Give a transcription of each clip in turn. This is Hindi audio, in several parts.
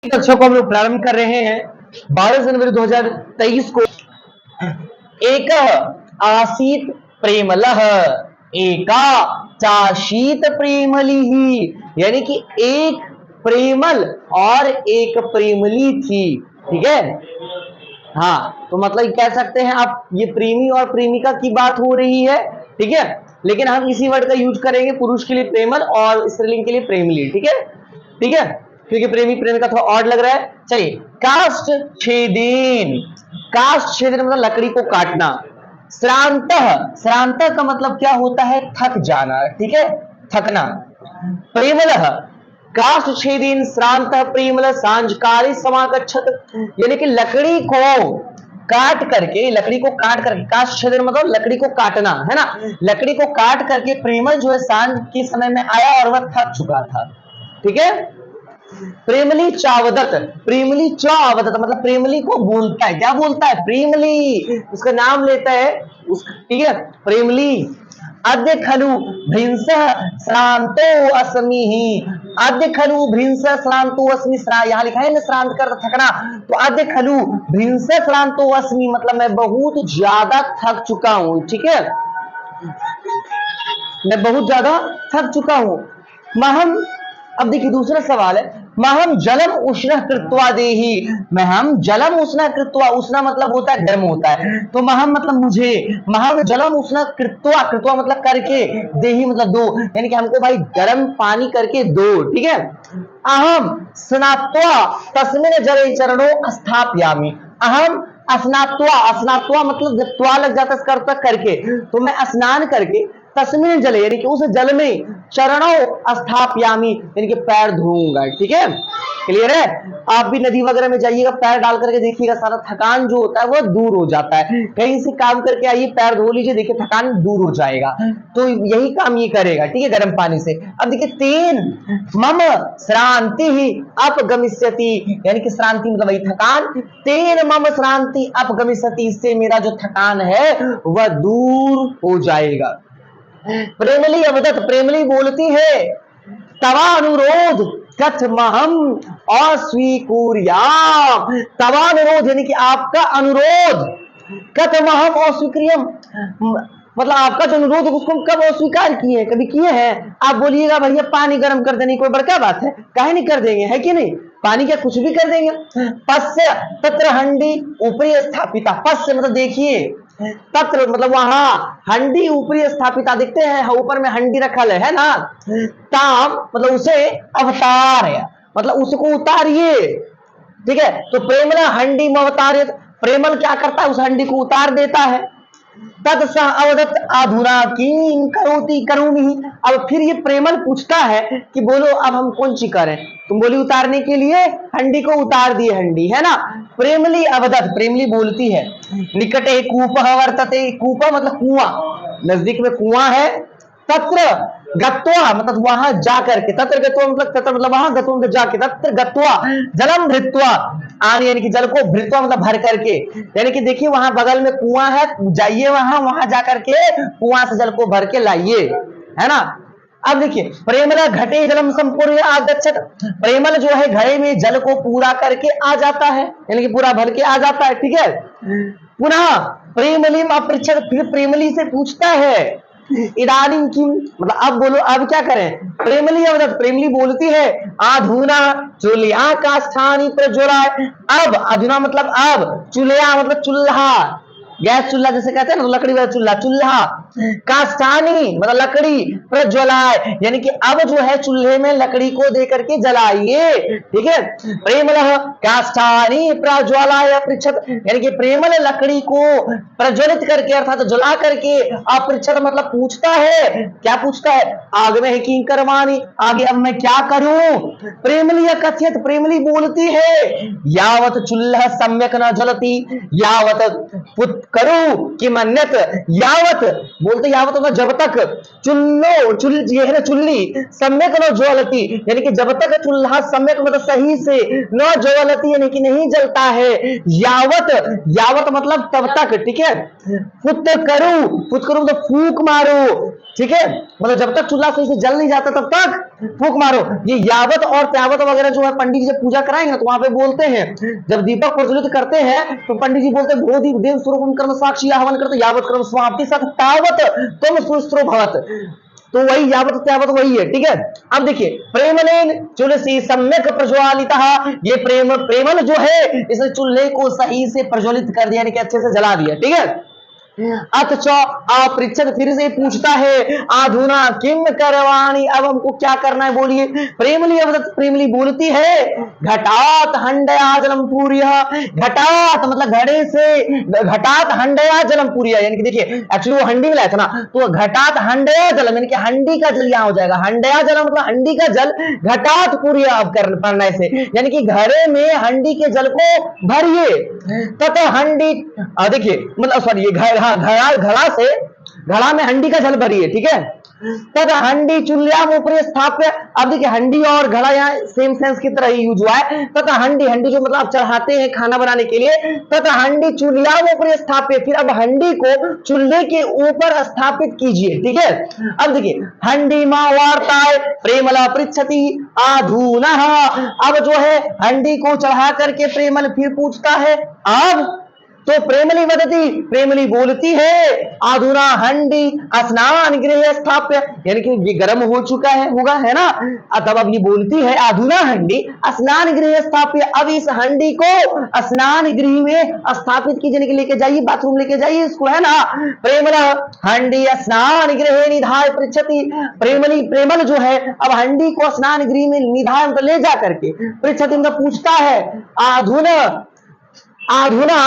कक्षा को हम लोग प्रारंभ कर रहे हैं 12 जनवरी 2023 को। एक आसीत प्रेमलः एका चाशीत प्रेमली ही, यानी कि एक प्रेमल और एक प्रेमली थी। ठीक है, हाँ, तो मतलब कह सकते हैं आप ये प्रेमी और प्रेमिका की बात हो रही है। ठीक है, लेकिन हम इसी वर्ड का यूज करेंगे पुरुष के लिए प्रेमल और स्त्रीलिंग के लिए प्रेमली। ठीक है, ठीक है, क्योंकि प्रेमी प्रेमिका थोड़ा ऑड लग रहा है। चलिए, काष्ठ छेदेन, काष्ठ छेदेन मतलब लकड़ी को काटना। श्रांत, श्रांत का मतलब क्या होता है? थक जाना। ठीक है, थकना। प्रेमल, काष्ठ छेदेन श्रांत प्रेमल सांझकाली समागच्छत, यानी कि लकड़ी को काट करके, लकड़ी को काट करके, काष्ठ छेदन मतलब लकड़ी को काटना है ना, लकड़ी को काट करके प्रेमल जो है सांझ के समय में आया और वह थक चुका था। ठीक है, प्रेमली चावदत, प्रेमली चावदत मतलब प्रेमली को बोलता है। क्या बोलता है? प्रेमली, उसका नाम लेता है उसका। ठीक है, प्रेमली। अद्य खलु भृंसः श्रांतो अस्मि ही, अद्य खलु भृंसः श्रांतो अस्मि, यहां लिखा है ना श्रांत कर थकना, तो अद्य खलु भृंसः श्रांतो अस्मि मतलब मैं बहुत ज्यादा थक चुका हूं। ठीक है, मैं बहुत ज्यादा थक चुका हूं। महम, अब देखिए दूसरा सवाल है, महम जलम उष्ण कृत्वा देही, महम जलम उष्ण कृत्वा, उष्ण मतलब होता है गर्म होता है, तो महम मतलब मुझे, महम जलम उष्ण कृत्वा, कृत्वा मतलब करके, देही मतलब दो, यानी कि हमको भाई गर्म पानी करके दो। ठीक है, अहम स्नात्वा तस्मिन् जले चरणों स्थापयामि, अहम स्नात्वा, स्नात्वा मतलब जब त्वा लग जाता है तक करके, तो मैं स्नान करके तस्मिन् जले यानी कि उस जल में चरणों स्थापयामी यानी कि पैर धोऊंगा। ठीक है, क्लियर है? आप भी नदी वगैरह में जाइएगा, पैर डाल करके देखिएगा, सारा थकान जो होता है वो दूर हो जाता है। कहीं से काम करके आइए, पैर धो लीजिए, देखिए थकान दूर हो जाएगा। तो यही काम ये करेगा। ठीक है, गर्म पानी से। अब देखिए, तेन मम श्रांति ही अपगमिष्यति, यानी कि श्रांति मतलब वही थकान, तेन मम श्रांति अपगमिष्यति, इससे मेरा जो थकान है वह दूर हो जाएगा। प्रेमली अवदत, प्रेमली बोलती है, तवा अनुरोध कथमहम अस्वीकुर्याम, तवा अनुरोध यानी कि आपका अनुरोध, कथमहम अस्वीक्रियम मतलब आपका जो अनुरोध है उसको हम कब अस्वीकार किए, कभी किए हैं? आप बोलिएगा भैया पानी गर्म कर देने कोई बड़का बात है, काहे नहीं कर देंगे, है कि नहीं? पानी क्या कुछ भी कर देंगे। पश्य तत्र हंडी ऊपरी स्थापिता, पश्य मतलब देखिए, तत्र मतलब वहां, हंडी ऊपरी स्थापिता दिखते हैं, ऊपर में हंडी रखल है ना, ताम मतलब उसे अवतार मतलब उसको उतारिए। ठीक है, तो प्रेमला हंडी में अवतार, प्रेमल क्या करता है? उस हंडी को उतार देता है। तद स अवदत अधुना किम करोति करूमि, अब फिर ये प्रेमल पूछता है कि बोलो अब हम कौन सी करें? तुम बोली उतारने के लिए, हंडी को उतार दिए, हंडी है ना। प्रेमली अवदत, प्रेमली बोलती है, निकटे कूपः वर्तते, कूपः मतलब कुआं, नजदीक में कुआं है, तत्र गत्वा मतलब वहां जाकर के, तत्र गत्वा मतलब तत्र मतलब वहां, गत्वा मतलब जाके, तत्र गत्वा जलम भृत्वा, आने यानी कि जल को भृत्वा मतलब भर करके, यानी कि देखिए वहां बगल में कुआं है, जाइए वहां, वहां जाकर के कुआं से जल को भर के लाइए, है ना। अब देखिए, प्रेमल घटे जलम संपूर्ण आगच्छत, प्रेमल जो है घड़े में जल को पूरा करके आ जाता है, यानी कि पूरा भर के आ जाता है। ठीक है, पुनः प्रेमली अपृच्छत, फिर प्रेमली से पूछता है, इदानीं किम मतलब अब बोलो, अब क्या करें? प्रेमली अवदत, प्रेमली बोलती है, अधुना चूल्हा का स्थानी प्रज्वलाय, अब अधुना मतलब अब, चूल्हा मतलब चूल्हा, गैस चूल्हा जैसे कहते हैं ना, लकड़ी वाला चूल्हा, चूल्हा काष्ठानी मतलब लकड़ी, प्रज्वलाय यानी कि अब जो है चूल्हे में लकड़ी को दे करके जलाइए। ठीक है, प्रेमल काष्ठानी प्रज्वलाय अपृच्छत, यानी कि प्रेमल लकड़ी को प्रज्वलित करके अर्थात जला करके, अपृच्छत मतलब पूछता है। क्या पूछता है? आगे में की करवानी, आगे अब मैं क्या करूं? प्रेमली कथियत, प्रेमली बोलती है, यावत चूल्हा सम्यक न जलती, यावत पुत करूं कि मन्नत, यावत बोलते यावत मतलब जब तक चुल्लो ये है ना चुल्ली सम्यक न ज्वलती, यानी कि जब तक चूल्हा सम्यक मतलब सही से न ज्वलती यानी कि नहीं जलता है, यावत, यावत मतलब तब तक। ठीक है, पुत करूं मतलब फूंक मारो। ठीक है, मतलब जब तक चूल्हा सही से जल नहीं जाता तब तक फूक मारो। ये यावत और त्यावत वगैरह जो है पंडित जी जब पूजा कराएंगे तो वहां पे बोलते हैं, जब दीपक प्रज्वलित करते हैं तो पंडित जी बोलते हैं बोधि देव स्वरूपम कर्म साक्षी हवन करते यावत कर्म समाप्ति सत तावत तुम सुस्त्रो भवत। तो वही यावत त्यावत वही है, ठीक है। अब देखिए प्रेमलेन तुलसी सम्यक प्रज्वालित, ये प्रेमल जो है इस चूल्हे को सही से प्रज्वलित कर दिया, यानी कि अच्छे से जला दिया, ठीक है। अथ च अपृच्छत, फिर से पूछता है आधुना किम करवाणी, अब हमको क्या करना है बोलिए। प्रेमली अवदत, प्रेमली बोलती है घटात हंडया जलम पूरिया, घटात मतलब घड़े से, घटात हंडया जलम पूरिया, यानी कि देखिए एक्चुअली वो हंडी में लाया था ना, तो घटात हंडया जलम यानी कि हंडी का जल यहां हो जाएगा, हंडया जलम मतलब हंडी का जल, घटात पूरिया अब करने से यानी कि घड़े में हंडी के जल को भरिए। तथा हंडी देखिए मतलब सॉरी ये घड़ा से, घड़ा में हंडी का जल भरिए, ठीक है। तथा हंडी चूल्हा ऊपर स्थाप्य, अब देखिए हंडी और घड़ा यहाँ सेम सेंस की तरह ही यूज हुआ है। तथा हंडी, हंडी जो मतलब आप चढ़ाते हैं खाना बनाने के लिए, तथा हंडी चूल्हा ऊपर स्थाप्य, फिर अब हंडी को चूल्हे के ऊपर स्थापित कीजिए, ठीक है। अब देखिए हंडी मां वार्ताए प्रेमला पृच्छति आधुना, अब जो है हंडी को चढ़ा करके प्रेमल फिर पूछता है, अब तो प्रेमली वदती, प्रेमली बोलती है आधुना हंडी स्नान गृह स्थाप्य, यानी कि ये गर्म हो चुका है होगा, है ना। तब अब ये बोलती है आधुना हंडी स्नान गृह स्थाप्य, अब इस हंडी को स्नान गृह में स्थापित कीजिए, के लेके जाइए, बाथरूम लेके जाइए इसको, है ना। प्रेमला हंडी स्नान गृह निधाय पृच्छति, प्रेमली प्रेमल जो है अब हंडी को स्नान गृह में निधाय मतलब ले जा करके पृच्छति मतलब पूछता है आधुना, आधुना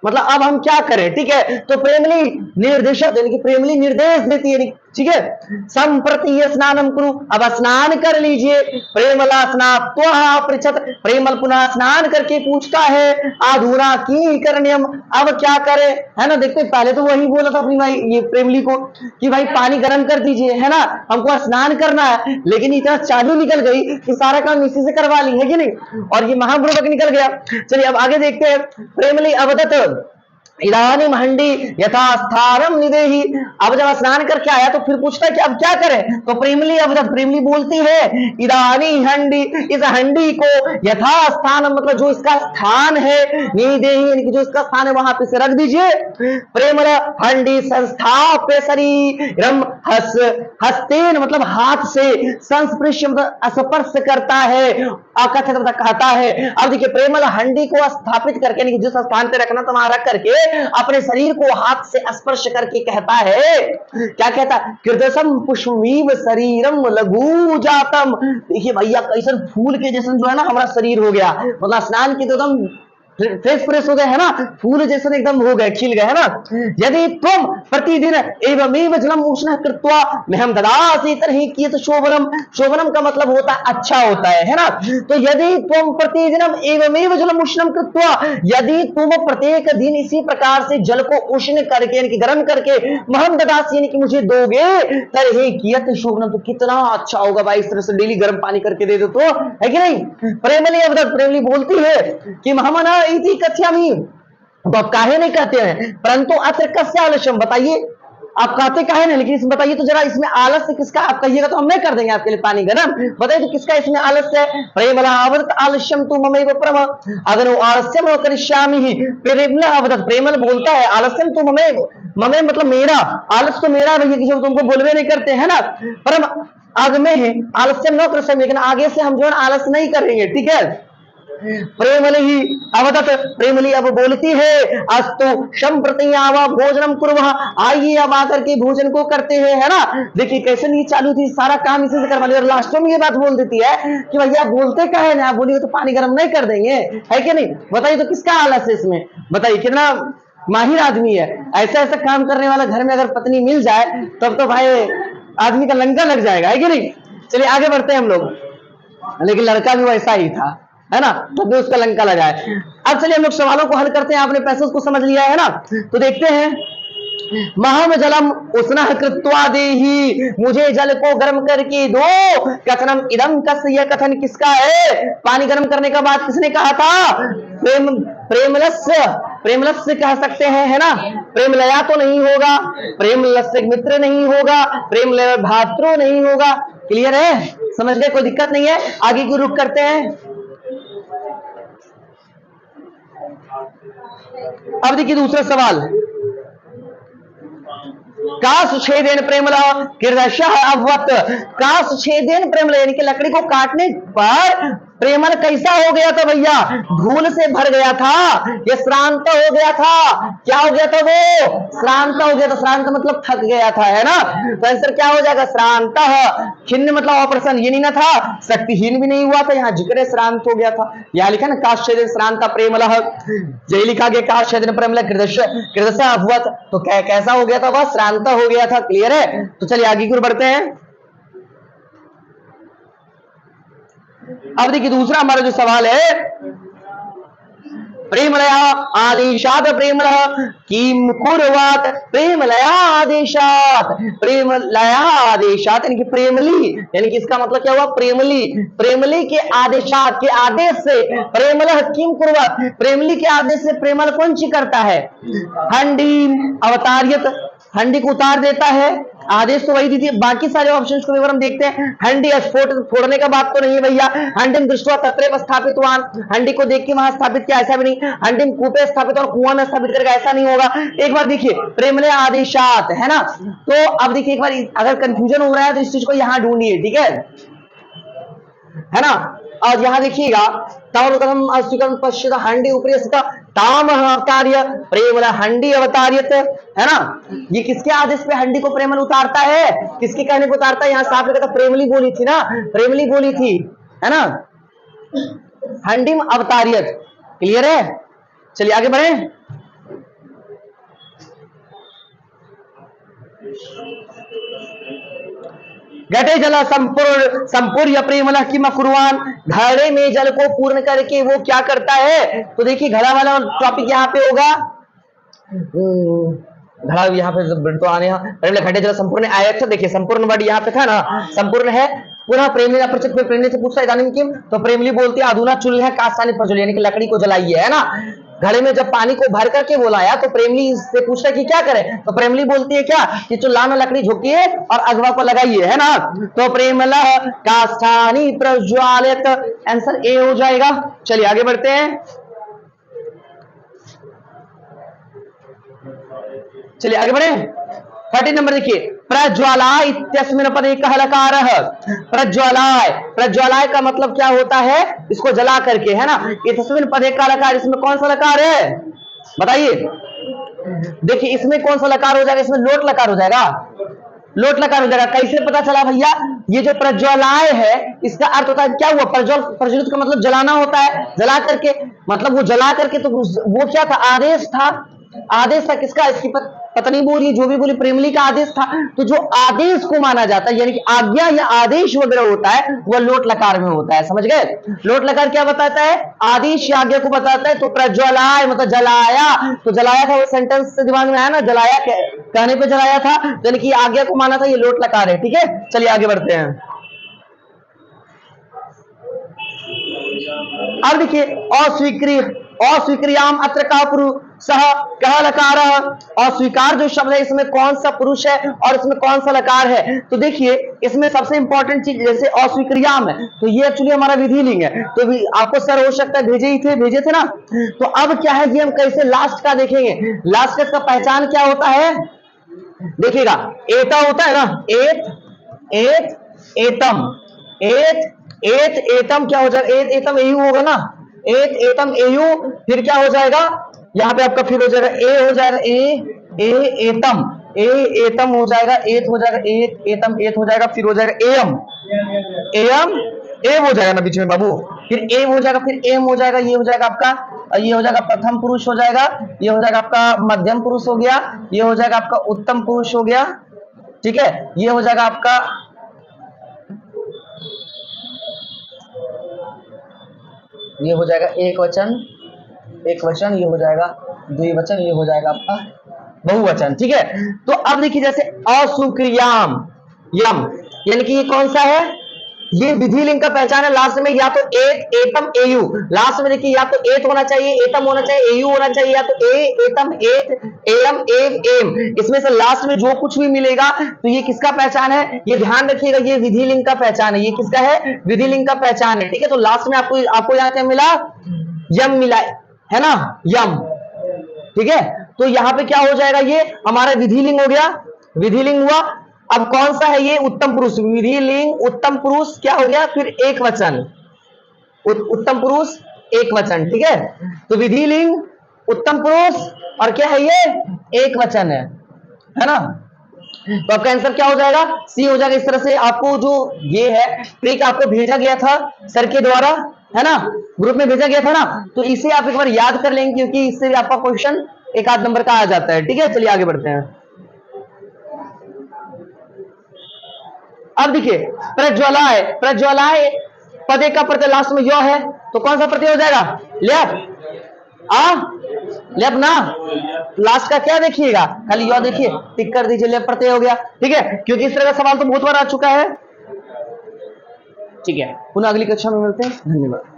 मतलब अब हम क्या करें, ठीक है। तो प्रेमली निर्देशक यानी कि प्रेमली निर्देश देती है, ठीक है। संप्रति स्नानम करो, अब स्नान कर लीजिए। प्रेमला स्नात्वा पृच्छत, प्रेमल पुनः स्नान करके पूछता है आधुना की करण्यम, अब क्या करें, है ना। देखते पहले तो वही बोला था अपनी भाई ये प्रेमली को कि भाई पानी गर्म कर दीजिए, है ना, हमको स्नान करना है, लेकिन इतना चालू निकल गई कि सारा काम इसी से करवा ली, है कि नहीं, और ये महापूर्वक निकल गया। चलिए अब आगे देखते हैं। प्रेमली अवदत इदानीम हंडी यथास्थानम निदेहि, अब जब स्नान करके आया तो फिर पूछता है कि अब क्या करें, तो प्रेमली अवदत, प्रेमली बोलती है इदानी हंडी, इस हंडी को यथास्थान मतलब जो इसका स्थान है, निदेहि यानी कि जो इसका स्थान है वहां पे से रख दीजिए। प्रेमल हंडी संस्थाप्य शरीरम हस्तेन मतलब हाथ से, संस्पृश मतलब स्पर्श करता है, अकथित मतलब कहता है। अब देखिए प्रेमल हंडी को स्थापित करके यानी कि जिस स्थान पे रखना तो वहां रख करके अपने शरीर को हाथ से स्पर्श करके कहता है, क्या कहता है, कृदसम पुष्पमीव शरीरम लघु जातम, देखिए भैया कैसन फूल के जैसन जो है ना हमारा शरीर हो गया, मतलब स्नान की तो एकदम फ्रेश फ्रेश हो गए, है ना, फूल जैसे एकदम हो गए, खिल गए, है ना। यदि तुम प्रतिदिन एवमेव जलम उष्ण कृत्वा में हम ददासी तरही किए तो शोभनम, शोभनम का मतलब होता है अच्छा होता है ना। तो यदि तुम प्रतिदिनम एवमेव जलम उष्णम कृत्वा, यदि तुम प्रत्येक दिन इसी प्रकार से जल को उष्ण करके यानी कि गर्म करके महम ददासी यानी कि मुझे दोगे तरही कियत शोभनम, तो कितना अच्छा होगा भाई, इस तरह से डेली गर्म पानी करके दे दो तो, है कि नहीं। प्रेमली अवदत, प्रेमली बोलती है कि महमना इति कथ्यामि, तो आप काहे नहीं कहते हैं, परंतु अत्र कस्य आलस्यम, बताइए आप कहते काहे नहीं, लेकिन इसमें बताइए तो जरा इसमें आलस्य किसका, आप कहिएगा तो हम नहीं कर देंगे आपके लिए पानी गर्म, बताइए तो किसका इसमें आलस्य है। प्रेमला अवदत आलस्यम तु ममैव प्रम, अगर वो आलस्यम करिष्यामि ही, प्रेमला अवदत, प्रेमल बोलता है आलस्यम तु ममैव, ममैव मतलब मेरा, आलस्य तो मेरा भैया कि जब तुमको बोलवे नहीं करते है ना, परम आगमे है आलस्यम न कर, लेकिन आगे से हम जो है आलस्य नहीं करेंगे, ठीक है। प्रेमली ही अवदत, प्रेमली अब बोलती है अस्तु संप्रतियावा भोजनम कुर्वः, आइए अब आकर के भोजन को करते हैं, है ना। देखिए कैसे नहीं चालू थी, सारा काम इसी से करवा लिया, और लास्ट में ये बात बोल देती है कि भैया बोलते काहे ना, आप बोलिए तो पानी गर्म नहीं कर देंगे, है कि नहीं। बताइए तो किसका आलस है इसमें, बताइए कितना माहिर आदमी है, ऐसा ऐसा काम करने वाला घर में अगर पत्नी मिल जाए तब तो भाई आदमी का लंका लग जाएगा, है कि नहीं। चलिए आगे बढ़ते हैं हम लोग, लेकिन लड़का भी वैसा ही था, है ना, तो भी उसका लंका लगा है। अब चलिए हम लोग सवालों को हल करते हैं, आपने पैसेज को समझ लिया है ना, तो देखते हैं। महम जलम उष्ण कृत्वा देहि, मुझे जल को गर्म करके दो। कथनम इदम कस्य, यह कथन किसका है, पानी गर्म करने का बात किसने कहा था, प्रेमलस्य, प्रेमलस्य कह सकते हैं, है ना। प्रेमलया तो नहीं होगा, प्रेमलस्य मित्र नहीं होगा, प्रेमलय भातृ नहीं होगा, क्लियर है, समझ गए, कोई दिक्कत नहीं है। आगे की रुख करते हैं। अब देखिए दूसरा सवाल, काष्ठछेदेन प्रेमला कीदृशः अभवत्। काष्ठछेदेन प्रेमला यानी कि लकड़ी को काटने पर प्रेमल कैसा हो गया था भैया, धूल से भर गया था, ये श्रांत हो गया था। क्या हो गया था, वो श्रांत हो गया था। श्रांत मतलब थक गया था, है ना। तो आंसर क्या हो जाएगा, श्रांत। खिन्न मतलब ऑपरेशन, ये नहीं ना था, शक्तिहीन भी नहीं हुआ था, यहाँ जिक्र श्रांत हो गया था। यहाँ लिखा ना काष्ठछेदेन श्रांत प्रेमलः, यही लिखा गया काष्ठछेदेन प्रेमलः कीदृशः अभवत्। तो कैसा हो गया था, वह श्रांत हो गया था। क्लियर है, तो चलिए आगे की ओर बढ़ते हैं। अब देखिए दूसरा हमारा जो सवाल है, प्रेमलया आदेशात प्रेमलः किम कुर्वात। प्रेमलया आदेशात, प्रेमलया आदेशात यानी कि प्रेमली, यानी कि इसका मतलब क्या हुआ, प्रेमली। प्रेमली के आदेशात, के आदेश से प्रेमलः किम कुर्वात, प्रेमली के आदेश से प्रेमल कौन सी करता है, हंडी अवतारियत, हंडी को उतार देता है। आदेश तो वही दी थी, बाकी सारे ऑप्शंस को विवरण देखते हैं। हंडी स्फोट, फोड़ने का बात तो नहीं है भैया। हंडिम दृष्टवा तत्रैव स्थापितवान, हंडी को देख के वहां स्थापित किया, ऐसा भी नहीं। हंडिम कूपे स्थापित और कुआं में स्थापित करेगा, ऐसा नहीं होगा। एक बार देखिए प्रेमले आदेशात, है ना। तो अब देखिए एक बार अगर कंफ्यूजन हो रहा है तो इस चीज को यहां ढूंढिए, ठीक है ना। आज यहां देखिएगा, तावकम अस्वीकरण पश्चित हंडी ऊपरी स्थित ताम कार्य प्रेमल हंडी अवतारियत, है ना। ये किसके आदेश पे हंडी को प्रेमल उतारता है, किसके कहने को उतारता है, यहां साफ लिखा था, प्रेमली बोली थी ना, प्रेमली बोली थी, है ना। हंडीम अवतारियत, क्लियर है। चलिए आगे बढ़े। घटे जल संपूर्ण प्रेमल किम कुर्वान, घड़े में जल को पूर्ण करके वो क्या करता है। तो देखिए घड़ा वाला टॉपिक यहाँ पे होगा, घड़ा यहाँ पे तो आने घटे जल संपूर्ण आया। अच्छा देखिए संपूर्ण वर्ड यहाँ पे था ना, संपूर्ण है। पुनः प्रेमली अपरिचित, कोई प्रेमली से पूछता है किम, तो प्रेमली बोलती है अधूना चुल्ह है कास्तानी प्रज्वल, यानी कि लकड़ी को जलाइए, है ना। घड़े में जब पानी को भर करके बुलाया तो प्रेमली से पूछता है कि क्या करे, तो प्रेमली बोलती है क्या, कि चुल्हा में लकड़ी झोंकिए और अगवा को लगाइए, है ना। तो प्रेमला काष्ठानि प्रज्वालित, आंसर ए हो जाएगा। चलिए आगे बढ़ते हैं। चलिए आगे बढ़े। 30 नंबर देखिए, प्रज्वालाय इत्यस्मिन् पदे कः लकारः। प्रज्वालाय, प्रज्वालाय का मतलब क्या होता है, इसको जला करके, है ना। इत्यस्मिन् पदे का लकार, इसमें कौन सा लकार है बताइए। देखिए इसमें कौन सा लकार हो जाएगा, इसमें लोट लकार हो जाएगा, लोट लकार हो जाएगा। कैसे पता चला भैया, ये जो प्रज्वलाय है इसका अर्थ होता है क्या हुआ, प्रज्वलित का मतलब जलाना होता है, जला करके, मतलब वो जला करके, तो वो क्या था, आदेश था, आदेश था किसका, इसकी पत्नी बोली, जो भी बोली, प्रेमली का आदेश था। तो जो आदेश को माना जाता है, यानी कि आज्ञा या आदेश वगैरह होता है, वह लोट लकार में होता है, समझ गए। लोट लकार क्या बताता है, आदेश या आज्ञा को बताता है। तो प्रज्वलाय मतलब जलाया, तो जलाया था वो सेंटेंस से दिमाग में आया ना, जलाया कहने पे जलाया था, यानी कि आज्ञा को माना था, ये लोट लकार है, ठीक है। चलिए आगे बढ़ते हैं। अब देखिए अस्वीक्रियाम अत्र का पुरुषः कः लकारः, अस्वीकार जो शब्द है इसमें कौन सा पुरुष है और इसमें कौन सा लकार है। तो देखिए इसमें सबसे इंपॉर्टेंट चीज, जैसे अस्वीक्रियाम है तो ये एक्चुअली हमारा विधिलिंग है, तो भी आपको सर हो सकता है भेजे थे ना। तो अब क्या है, ये हम कैसे लास्ट का देखेंगे, लास्ट का इसका पहचान क्या होता है, देखिएगा एता होता है ना, एतम, एतम क्या हो जाएगा, एतम एयू होगा ना, एतम एयू, फिर क्या हो जाएगा, यहाँ पे आपका फिर हो जाएगा ए हो जाएगा, एतम हो जाएगा, एत हो जाएगा, एतम एत हो जाएगा, फिर हो जाएगा एम हो जाएगा ना बीच में बाबू, फिर एम हो जाएगा, फिर एम हो जाएगा, ये हो जाएगा आपका, ये हो जाएगा प्रथम पुरुष हो जाएगा, ये हो जाएगा आपका मध्यम पुरुष हो गया, ये हो जाएगा आपका उत्तम पुरुष हो गया, ठीक है। ये हो जाएगा आपका, ये हो जाएगा एक वचन, ये हो जाएगा द्विवचन, ये हो जाएगा आपका बहुवचन, ठीक है। तो अब देखिए जैसे अस्वीक्रियाम यम, यानी कि ये कौन सा है, ये विधि लिंग का पहचान है। लास्ट में या तो एत, एतम, एयु। लास्ट में देखिए या तो एत होना चाहिए, एतम होना चाहिए, एयु होना चाहिए, या तो ए, एतम, एत, एयम, एव, एम। इसमें से लास्ट में जो कुछ भी मिलेगा तो ये किसका पहचान है, ये ध्यान रखिएगा, ये विधि लिंग का पहचान है। ये किसका है, विधि लिंग का पहचान है। ठीक है, तो लास्ट में आपको आपको यहाँ क्या मिला, यम मिला है ना, यम। ठीक है, तो यहां पे क्या हो जाएगा, ये हमारा विधि लिंग हो गया, विधि लिंग हुआ। अब कौन सा है ये, उत्तम पुरुष। विधि लिंग उत्तम पुरुष क्या हो गया, फिर एक वचन, उत्तम पुरुष एक वचन। ठीक है, तो विधि लिंग उत्तम पुरुष और क्या है ये, एक वचन है ना। तो आपका आंसर क्या हो जाएगा, सी हो जाएगा। इस तरह से आपको जो ये है ट्रिक आपको भेजा गया था सर के द्वारा, है ना, ग्रुप में भेजा गया था ना, तो इसे आप एक बार याद कर लेंगे क्योंकि इससे भी आपका क्वेश्चन एक आध नंबर का आ जाता है। ठीक है, चलिए आगे बढ़ते हैं। अब देखिए प्रज्वलाय, प्रज्वलाय पदे का प्रत्यय लास्ट में यो है, तो कौन सा प्रत्यय हो जाएगा, ल्यप। ल्यप ना, लास्ट का क्या देखिएगा, खाली यो देखिए, टिक कर दीजिए, ल्यप प्रत्यय हो गया। ठीक है, क्योंकि इस तरह का सवाल तो बहुत बार आ चुका है। ठीक है, पुनः अगली कक्षा में मिलते हैं, धन्यवाद।